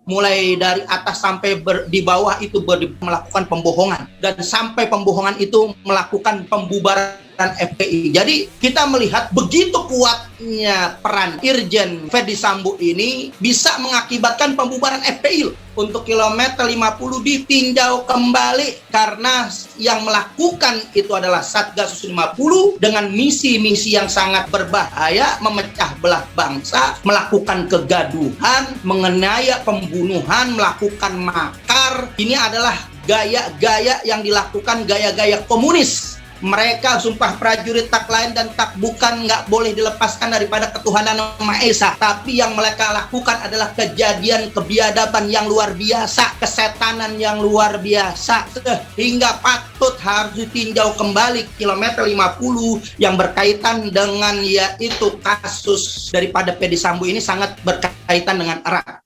mulai dari atas sampai di bawah itu melakukan pembohongan, dan sampai pembohongan itu melakukan pembubaran FPI. Jadi kita melihat begitu kuatnya peran Irjen Ferdy Sambo ini bisa mengakibatkan pembubaran FPI. Untuk kilometer 50 ditinjau kembali karena yang melakukan itu adalah Satgasus 50 dengan misi-misi yang sangat berbahaya, memecah belah bangsa, melakukan kegaduhan, menganiaya, pembunuhan, melakukan makar. Ini adalah gaya-gaya yang dilakukan, gaya-gaya komunis. Mereka sumpah prajurit tak lain dan tak bukan nggak boleh dilepaskan daripada ketuhanan Maha Esa. Tapi yang mereka lakukan adalah kejadian kebiadaban yang luar biasa, kesetanan yang luar biasa, sehingga patut harus ditinjau kembali kilometer 50 yang berkaitan dengan yaitu kasus daripada Ferdy Sambo ini sangat berkaitan dengan erat.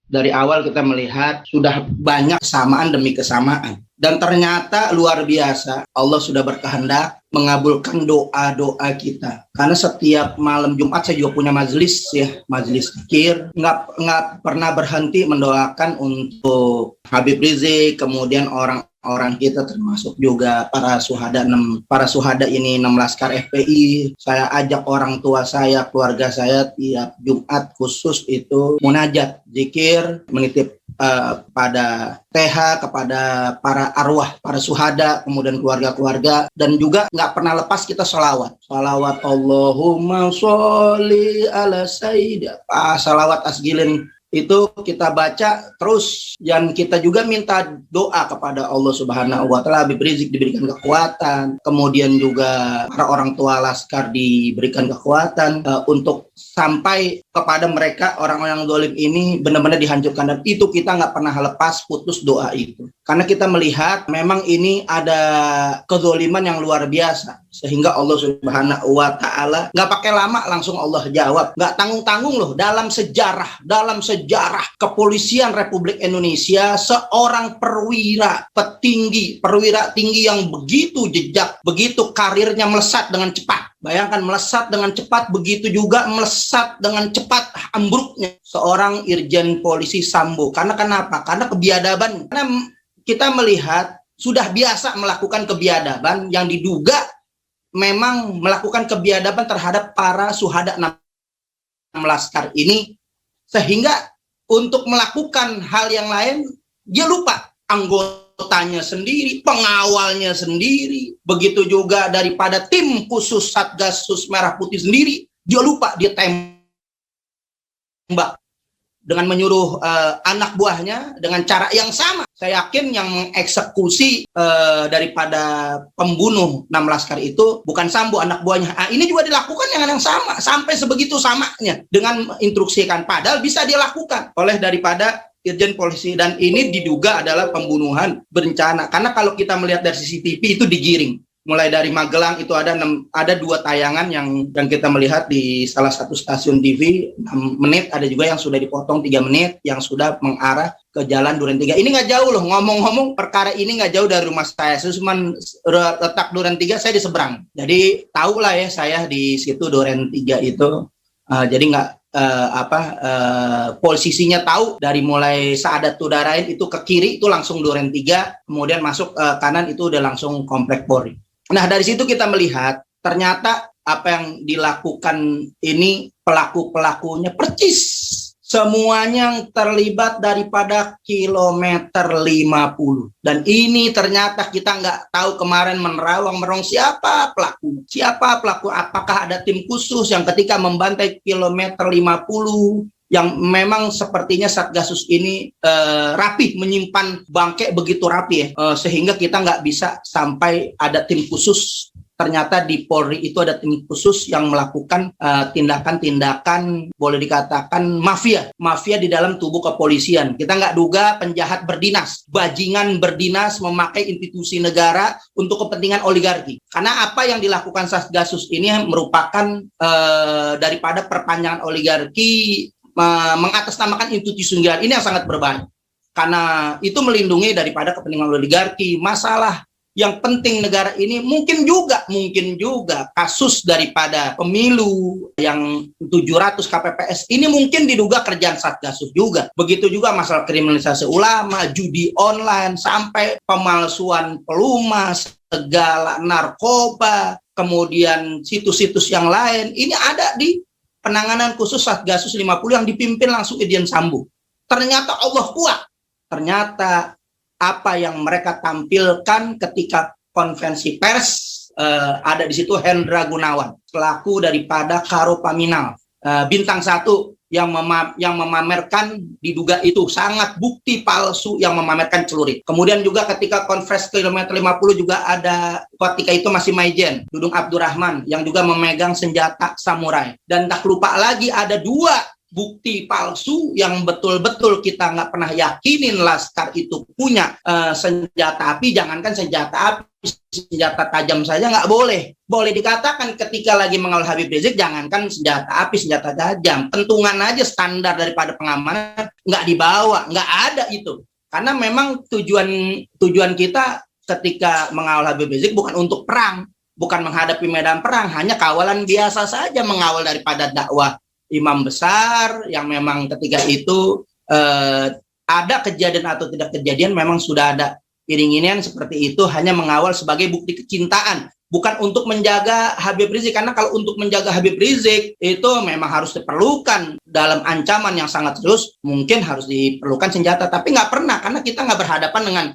Dari awal kita melihat sudah banyak kesamaan demi kesamaan. Dan ternyata luar biasa, Allah sudah berkehendak mengabulkan doa-doa kita. Karena setiap malam Jumat saya juga punya majelis ya, majelis zikir. Nggak pernah berhenti mendoakan untuk Habib Rizik, kemudian orang kita termasuk juga para suhada ini 6 laskar FPI. Saya ajak orang tua saya, keluarga saya tiap Jumat khusus itu munajat, zikir, menitip pada TH kepada para arwah, para suhada, kemudian keluarga-keluarga, dan juga nggak pernah lepas kita sholawat Allahumma sholli ala sayyidina, sholawat asgilin itu kita baca terus. Dan kita juga minta doa kepada Allah Subhanahu wa Ta'ala, Habib Rizik diberikan kekuatan, kemudian juga para orang tua laskar diberikan kekuatan untuk sampai kepada mereka orang-orang zalim ini benar-benar dihancurkan. Dan itu kita nggak pernah lepas putus doa itu, karena kita melihat memang ini ada kezaliman yang luar biasa, sehingga Allah Subhanahu wa Ta'ala nggak pakai lama langsung Allah jawab, nggak tanggung-tanggung loh. Dalam sejarah kepolisian Republik Indonesia, seorang perwira tinggi yang begitu jejak, begitu karirnya melesat dengan cepat. Bayangkan, melesat dengan cepat, begitu juga melesat dengan cepat ambruknya seorang Irjen Polisi Sambo. Karena kenapa? Karena kebiadaban. Karena kita melihat sudah biasa melakukan kebiadaban yang diduga memang melakukan kebiadaban terhadap para suhada 6 laskar ini, sehingga untuk melakukan hal yang lain dia lupa anggotanya sendiri, pengawalnya sendiri, begitu juga daripada tim khusus Satgasus Merah Putih sendiri, dia lupa, dia tembak dengan menyuruh anak buahnya dengan cara yang sama. Saya yakin yang mengeksekusi daripada pembunuh 6 laskar itu bukan Sambo, anak buahnya. Ini juga dilakukan dengan yang sama, sampai sebegitu samanya dengan menginstruksikan, padahal bisa dilakukan oleh daripada Irjen Polisi. Dan ini diduga adalah pembunuhan berencana, karena kalau kita melihat dari CCTV itu digiring. Mulai dari Magelang itu ada 2 tayangan yang kita melihat di salah satu stasiun TV 6 menit, ada juga yang sudah dipotong 3 menit yang sudah mengarah ke Jalan Duren 3. Ini nggak jauh loh, ngomong-ngomong perkara ini nggak jauh dari rumah saya. Saya cuma letak Duren 3, saya di seberang. Jadi tahu lah ya saya di situ Duren 3 itu. Jadi nggak posisinya tahu dari mulai Saadat Tudarain itu ke kiri itu langsung Duren 3, kemudian masuk kanan itu udah langsung Komplek Polri. Nah, dari situ kita melihat ternyata apa yang dilakukan ini pelaku-pelakunya percis semuanya yang terlibat daripada kilometer 50. Dan ini ternyata kita nggak tahu kemarin menerawang-merong siapa pelaku. Siapa pelaku, apakah ada tim khusus yang ketika membantai kilometer 50 yang memang sepertinya Satgasus ini rapih menyimpan bangkai begitu rapi ya, sehingga kita nggak bisa sampai ada tim khusus. Ternyata di Polri itu ada tim khusus yang melakukan tindakan-tindakan boleh dikatakan mafia di dalam tubuh kepolisian. Kita nggak duga penjahat berdinas, bajingan berdinas memakai institusi negara untuk kepentingan oligarki. Karena apa yang dilakukan Satgasus ini merupakan daripada perpanjangan oligarki, mengatasnamakan institusi negara. Ini yang sangat berbahaya. Karena itu melindungi daripada kepentingan oligarki. Masalah yang penting negara ini mungkin juga kasus daripada pemilu yang 700 KPPS ini mungkin diduga kerjaan Satgasus juga. Begitu juga masalah kriminalisasi ulama, judi online, sampai pemalsuan pelumas, segala narkoba, kemudian situs-situs yang lain. Ini ada di penanganan khusus Satgasus 50 yang dipimpin langsung Irjen Sambo. Ternyata Allah kuat. Ternyata apa yang mereka tampilkan ketika konferensi pers, ada di situ Hendra Gunawan selaku daripada Karo Paminal, bintang 1 yang memamerkan diduga itu sangat bukti palsu yang memamerkan celurit. Kemudian juga ketika konferensi kilometer 50 juga ada ketika itu masih Maijen Dudung Abdurrahman yang juga memegang senjata samurai. Dan tak lupa lagi ada 2 bukti palsu yang betul-betul kita nggak pernah yakinin Laskar itu punya senjata api. Jangankan senjata api, senjata tajam saja nggak boleh. Boleh dikatakan ketika lagi mengawal Habib Rizik, jangankan senjata api, senjata tajam, pentungan aja standar daripada pengamanan nggak dibawa, nggak ada itu. Karena memang tujuan kita ketika mengawal Habib Rizik bukan untuk perang, bukan menghadapi medan perang, hanya kawalan biasa saja, mengawal daripada dakwah imam besar yang memang ketika itu ada kejadian atau tidak kejadian, memang sudah ada iring-iringan seperti itu, hanya mengawal sebagai bukti kecintaan, bukan untuk menjaga Habib Rizik. Karena kalau untuk menjaga Habib Rizik itu memang harus diperlukan dalam ancaman yang sangat serius, mungkin harus diperlukan senjata, tapi nggak pernah, karena kita nggak berhadapan dengan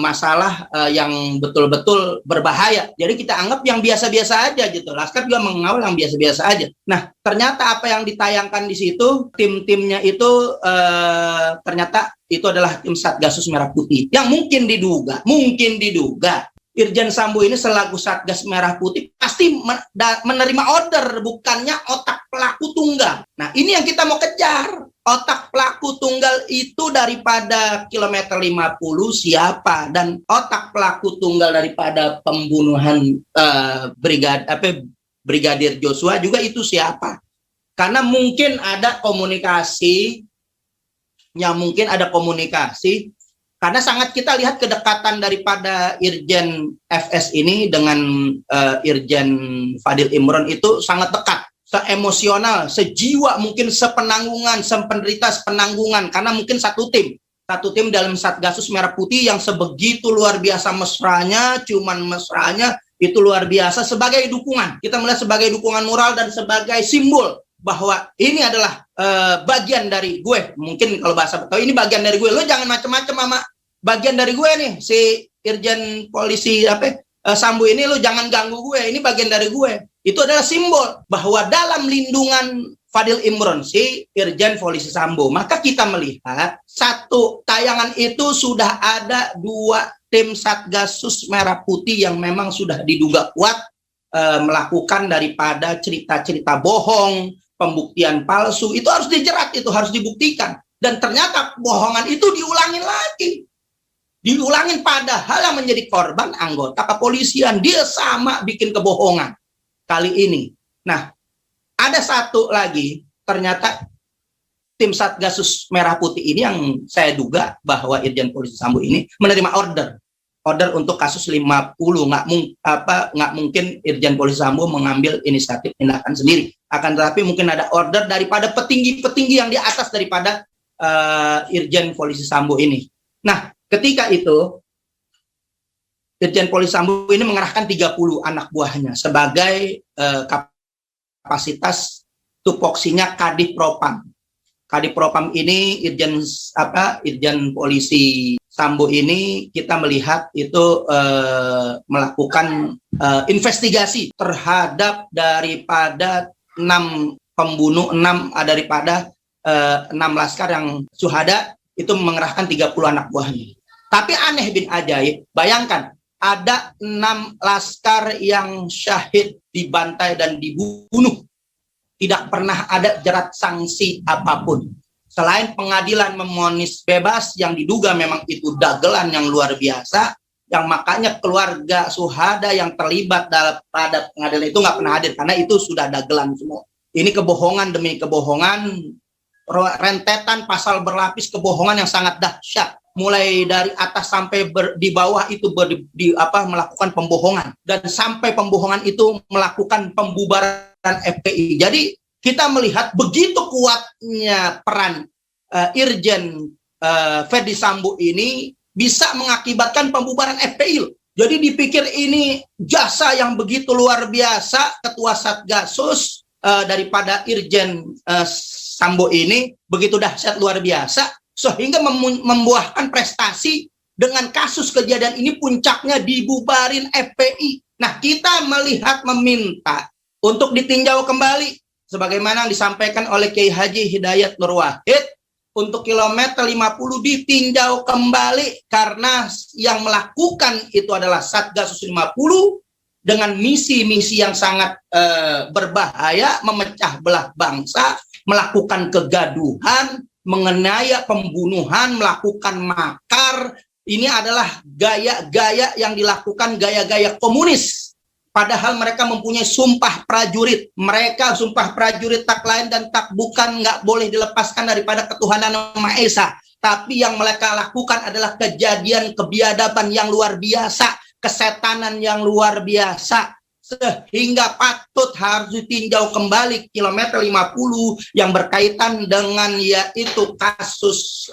masalah yang betul-betul berbahaya. Jadi kita anggap yang biasa-biasa aja gitu. Laskar juga mengawal yang biasa-biasa aja. Nah, ternyata apa yang ditayangkan di situ, tim-timnya itu ternyata itu adalah tim Satgasus Merah Putih yang mungkin diduga Irjen Sambo ini selaku Satgas Merah Putih pasti menerima order, bukannya otak pelaku tunggal. Nah, ini yang kita mau kejar. Otak pelaku tunggal itu daripada kilometer 50 siapa, dan otak pelaku tunggal daripada pembunuhan Brigadir Joshua juga itu siapa. Karena mungkin ada komunikasi, karena sangat kita lihat kedekatan daripada Irjen FS ini dengan Irjen Fadil Imron itu sangat dekat. Seemosional, sejiwa, mungkin sepenanggungan, sependerita sepenanggungan, karena mungkin satu tim dalam Satgasus Merah Putih yang sebegitu luar biasa mesranya, itu luar biasa sebagai dukungan. Kita melihat sebagai dukungan moral dan sebagai simbol bahwa ini adalah bagian dari gue. Mungkin kalau bahasa Betawi, ini bagian dari gue. Lo jangan macam-macam sama bagian dari gue nih, si Irjen Polisi Sambo ini, lo jangan ganggu gue, ini bagian dari gue. Itu adalah simbol bahwa dalam lindungan Fadil Imron, si Irjen Polisi Sambo, maka kita melihat satu tayangan itu sudah ada 2 tim Satgasus Merah Putih yang memang sudah diduga kuat melakukan daripada cerita-cerita bohong, pembuktian palsu. Itu harus dijerat, itu harus dibuktikan. Dan ternyata bohongan itu diulangin padahal yang menjadi korban anggota kepolisian, dia sama bikin kebohongan kali ini. Nah, ada satu lagi, ternyata tim Satgasus Merah Putih ini yang saya duga bahwa Irjen Polisi Sambo ini menerima order untuk kasus 50. Nggak mungkin Irjen Polisi Sambo mengambil inisiatif tindakan sendiri. Akan tetapi mungkin ada order daripada petinggi-petinggi yang di atas daripada Irjen Polisi Sambo ini. Nah, ketika itu Irjen Polisi Sambo ini mengerahkan 30 anak buahnya sebagai kapasitas tupoksinya Kadif Propam. Kadipropam ini Irjen Polisi Sambo ini kita melihat itu melakukan investigasi terhadap daripada 6 pembunuh, 6 daripada 6 laskar yang syuhada, itu mengerahkan 30 anak buahnya. Tapi aneh bin ajaib, bayangkan ada 6 laskar yang syahid, dibantai dan dibunuh. Tidak pernah ada jerat sanksi apapun. Selain pengadilan memonis bebas yang diduga memang itu dagelan yang luar biasa, yang makanya keluarga syuhada yang terlibat pada pengadilan itu nggak pernah hadir karena itu sudah dagelan semua. Ini kebohongan demi kebohongan, rentetan pasal berlapis kebohongan yang sangat dahsyat. Mulai dari atas sampai di bawah itu melakukan pembohongan, dan sampai pembohongan itu melakukan pembubaran FPI. Jadi kita melihat begitu kuatnya peran Irjen Ferdi Sambo ini bisa mengakibatkan pembubaran FPI. Jadi dipikir ini jasa yang begitu luar biasa, Ketua Satgasus daripada Irjen Sambo ini begitu dahsyat luar biasa, sehingga membuahkan prestasi. Dengan kasus kejadian ini puncaknya dibubarin FPI. Nah, kita melihat meminta untuk ditinjau kembali sebagaimana yang disampaikan oleh Kiai Haji Hidayat Nur Wahid, untuk kilometer 50 ditinjau kembali karena yang melakukan itu adalah Satgasus 50 dengan misi-misi yang sangat berbahaya, memecah belah bangsa, melakukan kegaduhan, mengenai pembunuhan, melakukan makar. Ini adalah gaya-gaya yang dilakukan, gaya-gaya komunis. Padahal mereka mempunyai sumpah prajurit. Mereka sumpah prajurit tak lain dan tak bukan, nggak boleh dilepaskan daripada ketuhanan Maha Esa. Tapi yang mereka lakukan adalah kejadian kebiadaban yang luar biasa, kesetanan yang luar biasa, sehingga patut harus ditinjau kembali kilometer 50 yang berkaitan dengan yaitu kasus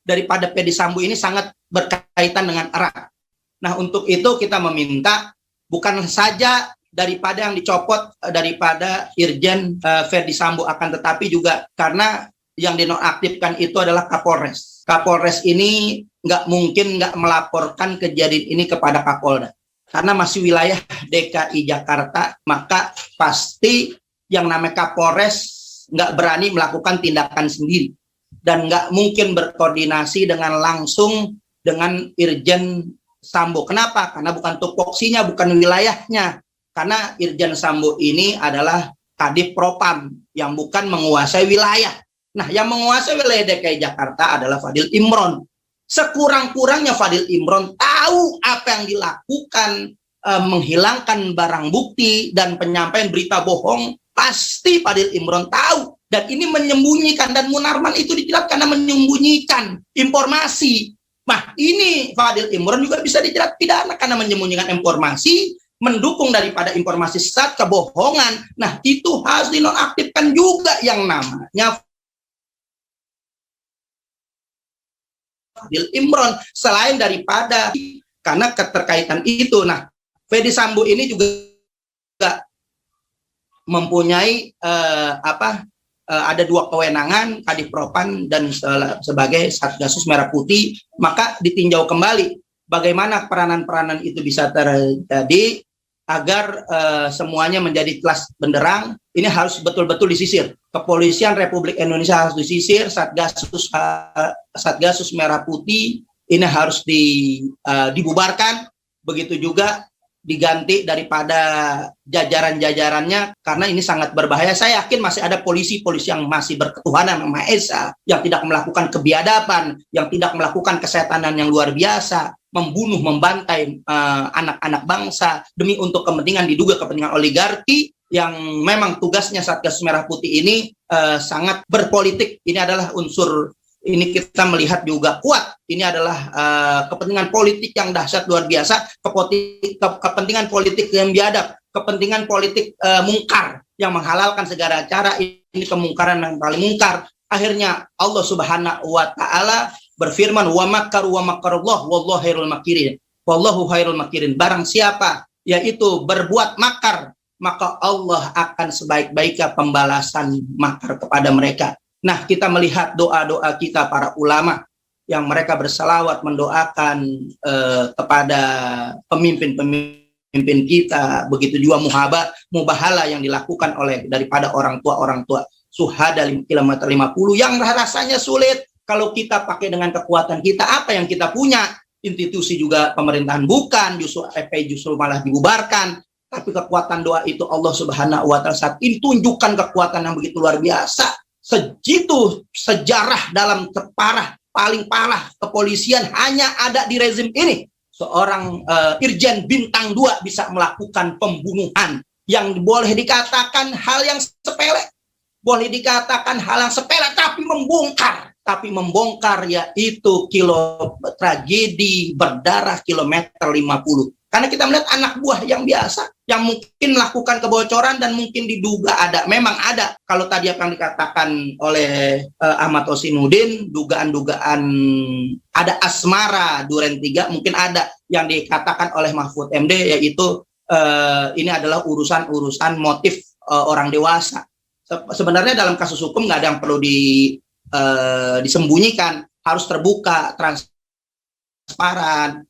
daripada Ferdi Sambo ini sangat berkaitan dengan erat. Nah, untuk itu kita meminta bukan saja daripada yang dicopot daripada Irjen Ferdi Sambo, akan tetapi juga karena yang dinonaktifkan itu adalah Kapolres. Kapolres ini nggak mungkin nggak melaporkan kejadian ini kepada Kapolda. Karena masih wilayah DKI Jakarta, maka pasti yang namanya Kapolres nggak berani melakukan tindakan sendiri. Dan nggak mungkin berkoordinasi dengan langsung dengan Irjen Sambo. Kenapa? Karena bukan tupoksinya, bukan wilayahnya. Karena Irjen Sambo ini adalah Kadipropam yang bukan menguasai wilayah. Nah, yang menguasai wilayah DKI Jakarta adalah Fadil Imron. Sekurang-kurangnya Fadil Imron tahu apa yang dilakukan, menghilangkan barang bukti dan penyampaian berita bohong, pasti Fadil Imron tahu. Dan ini menyembunyikan, dan Munarman itu dijerat karena menyembunyikan informasi. Nah, ini Fadil Imron juga bisa dijerat pidana karena menyembunyikan informasi, mendukung daripada informasi sesat, kebohongan. Nah, itu harus dinonaktifkan juga yang namanya Fadil Imron, selain daripada karena keterkaitan itu. Nah, Ferdi Sambo ini juga mempunyai ada 2 kewenangan, Kadipropam dan sebagai Satgasus Merah Putih, maka ditinjau kembali bagaimana peranan-peranan itu bisa terjadi agar semuanya menjadi jelas benderang. Ini harus betul-betul disisir. Kepolisian Republik Indonesia harus disisir, Satgasus Merah Putih ini harus dibubarkan, begitu juga diganti daripada jajaran-jajarannya, karena ini sangat berbahaya. Saya yakin masih ada polisi-polisi yang masih berketuhanan Maha Esa, yang tidak melakukan kebiadaban, yang tidak melakukan kesetanan yang luar biasa, membunuh, membantai anak-anak bangsa demi untuk kepentingan, diduga kepentingan oligarki, yang memang tugasnya Satgasus Merah Putih ini sangat berpolitik. Ini adalah unsur, ini kita melihat juga kuat. Ini adalah kepentingan politik yang dahsyat luar biasa, kepentingan politik yang biadab, kepentingan politik mungkar yang menghalalkan segala cara. Ini kemungkaran yang paling mungkar. Akhirnya Allah Subhanahu wa taala berfirman, wa makaru wa makarullah wallahu khairul makirin. Wallahu khairul makirin. Barang siapa yaitu berbuat makar, maka Allah akan sebaik-baiknya pembalasan makar kepada mereka. Nah, kita melihat doa-doa kita para ulama yang mereka berselawat mendoakan kepada pemimpin kita, begitu juga mubahala yang dilakukan oleh daripada orang tua suhada kilometer 50 yang rasanya sulit kalau kita pakai dengan kekuatan kita. Apa yang kita punya? Institusi juga pemerintahan bukan, justru FPI justru malah dibubarkan. Tapi kekuatan doa itu Allah Subhanahu wa Ta'ala saat ini tunjukkan kekuatan yang begitu luar biasa. Segitu sejarah dalam paling parah kepolisian hanya ada di rezim ini. Seorang Irjen Bintang 2 bisa melakukan pembunuhan yang boleh dikatakan hal yang sepele. Boleh dikatakan hal yang sepele, tapi membongkar yaitu tragedi berdarah kilometer 50. Karena kita melihat anak buah yang biasa, yang mungkin melakukan kebocoran dan mungkin diduga memang ada. Kalau tadi apa yang dikatakan oleh Ahmad Hosinuddin, dugaan-dugaan ada asmara Duren 3, mungkin ada yang dikatakan oleh Mahfud MD, yaitu ini adalah urusan motif orang dewasa. Sebenarnya dalam kasus hukum nggak ada yang perlu disembunyikan, harus terbuka, transparan.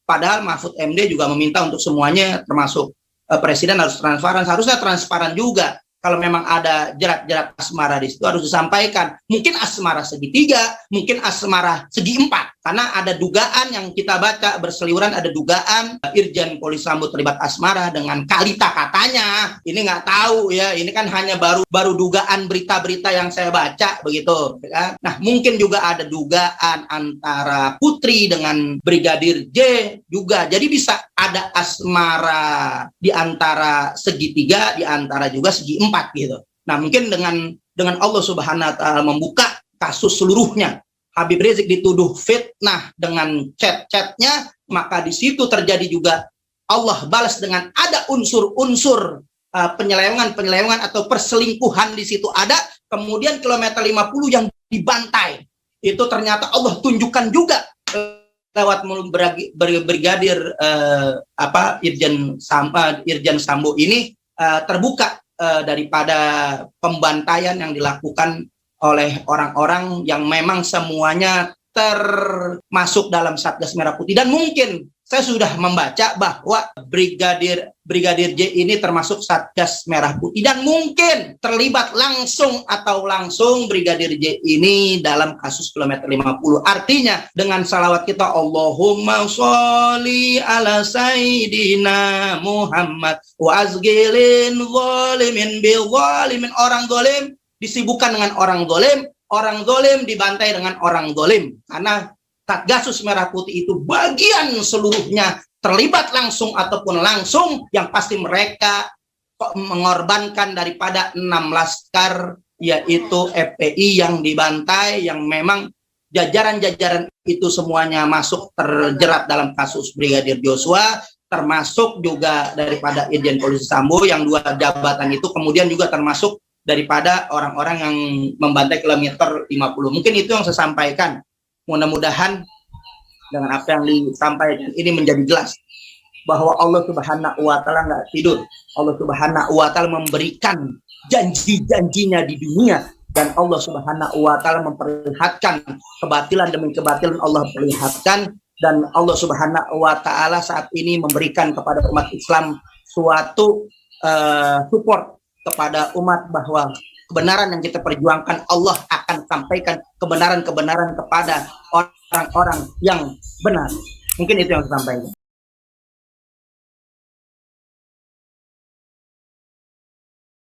Padahal Mahfud MD juga meminta untuk semuanya, termasuk presiden harus transparan. Harusnya transparan juga. Kalau memang ada jerat-jerat asmara di situ harus disampaikan. Mungkin asmara segitiga, mungkin asmara segi 4. Karena ada dugaan yang kita baca berseliweran, ada dugaan Irjen Polisi Sambo terlibat asmara dengan Kalita katanya. Ini nggak tahu ya, ini kan hanya baru dugaan berita-berita yang saya baca begitu. Ya. Nah, mungkin juga ada dugaan antara Putri dengan Brigadir J juga. Jadi bisa ada asmara di antara segitiga, di antara juga segi 4 gitu. Nah, mungkin dengan Allah Subhanahu wa Ta'ala membuka kasus seluruhnya. Habib Rizik dituduh fitnah dengan chat-chatnya, maka di situ terjadi juga Allah balas dengan ada unsur-unsur penyelewengan atau perselingkuhan di situ ada. Kemudian kilometer 50 yang dibantai. Itu ternyata Allah tunjukkan juga lewat Brigadir Irjen Sambo ini terbuka daripada pembantaian yang dilakukan oleh orang-orang yang memang semuanya termasuk dalam Satgas Merah Putih. Dan mungkin saya sudah membaca bahwa Brigadir J ini termasuk Satgas Merah Putih dan mungkin terlibat langsung Brigadir J ini dalam kasus kilometer 50. Artinya dengan salawat kita Allahumma sholli ala sayyidina Muhammad wa azgilin zalimin bil zalimin, orang zalim disibukkan dengan orang zalim dibantai dengan orang zalim. Karena Satgasus Merah Putih itu bagian seluruhnya terlibat langsung ataupun langsung, yang pasti mereka mengorbankan daripada 6 laskar, yaitu FPI yang dibantai, yang memang jajaran-jajaran itu semuanya masuk terjerat dalam kasus Brigadir Joshua, termasuk juga daripada Irjen Polisi Sambo yang 2 jabatan itu, kemudian juga termasuk daripada orang-orang yang membantai kilometer 50. Mungkin itu yang saya sampaikan. Mudah-mudahan dengan apa yang disampaikan ini menjadi jelas bahwa Allah Subhanahu wa Ta'ala nggak tidur. Allah Subhanahu wa Ta'ala memberikan janji-janjinya di dunia, dan Allah Subhanahu wa Ta'ala memperlihatkan kebatilan demi kebatilan Allah perlihatkan, dan Allah Subhanahu wa Ta'ala saat ini memberikan kepada umat Islam suatu support kepada umat bahwa kebenaran yang kita perjuangkan Allah akan sampaikan kebenaran-kebenaran kepada orang-orang yang benar. Mungkin itu yang saya sampaikan.